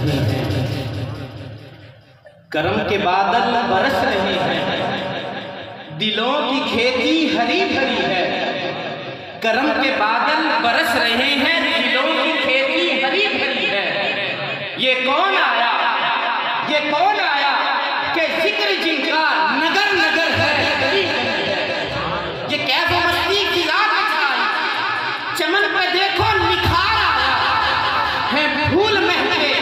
रहे हैं, करम के बादल बरस रहे हैं, दिलों की खेती हरी भरी है। करम के बादल बरस रहे हैं, दिलों की खेती हरी भरी है। ये कौन आया, ये कौन आया कि जिक्र जिनका नगर नगर है, गली गली है। ये कैसे मस्ती की रात छाई, चमन पे देखो निखार आया है, फूल महके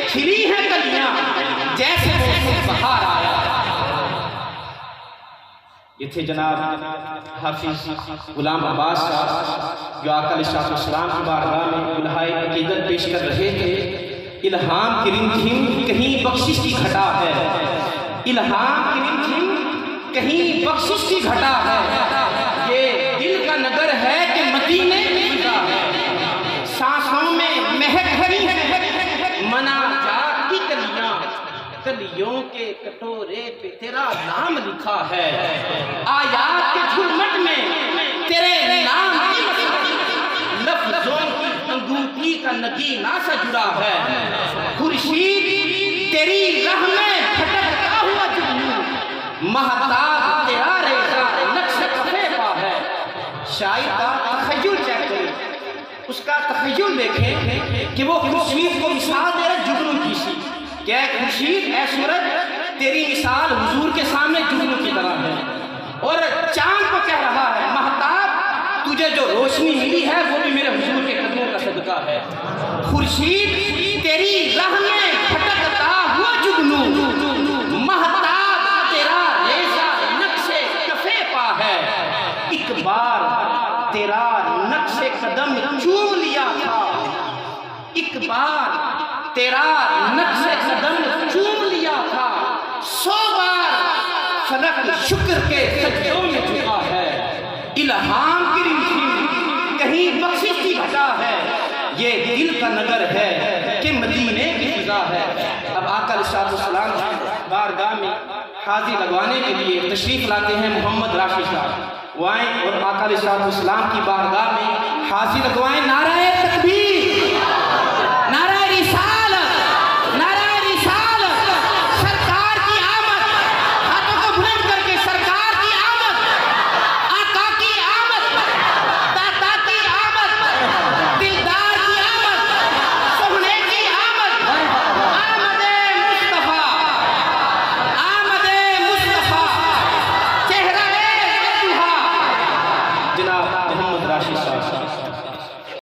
खिली है कलियां, जैसे मौसम बहार आया। ये थे जनाब हाफिज गुलाम अब्बास साहब, जो आका अलैहिस्सलाम की बारगाह में दुल्हाए अकीदत पेश कर रहे थे। इल्हाम की रिमझिम कहीं बख्शिश की घटा है, इल्हाम की रिमझिम कहीं बख्शिश की घटा है। ये दिल का नगर है कि मदीने की फिजा है, सांसों में महक भरी है, मना जात की कलियां, कलियों के कटोरे पे तेरा नाम लिखा है। आयात के झुरमट में तेरे नाम की लफ्जों की अंगूठी का नगीना सा जुड़ा है। खुर्शीद तेरी राह में भटकता हुआ जुगनू, महताब तेरा रेशा नक्श कफे पा है। शायर का तखय्युल चेक करें, उसका तखय्युल देखें कि वो खुर्शीद को मिसाल दे रहा जुगनू की सी। क्या खुर्शीद ऐ सूरज तेरी मिसाल हुजूर के सामने जुगनू की तरह है, और चांद को कह रहा है महताब तुझे जो रोशनी मिली है वो भी मेरे हुजूर के कदमों का सदका है। खुर्शीद तेरी राह में भटकता हुआ जुगनू, महताब तेरा रेशा नक्शे कफे पा है। एक बार तेरा नक्शे कदम चूम लिया था, एक बार तेरा नक्शे कदम चूम लिया था, 100 बार फलक शुक्र के सजदों में झुका है। इल्हाम की रिमझिम कहीं बख्शिश की घटा है, ये दिल का नगर है कि मदीने की फिजा है। अब आका अलैहिस्सलाम की बारगाह में हाज़िर लगवाने के लिए तशरीफ लाते हैं मोहम्मद राशि साहब, वो आएं और आका अलैहिस्सलाम की बारगाह में हाज़िर लगवाएं। नाराए तकबीर।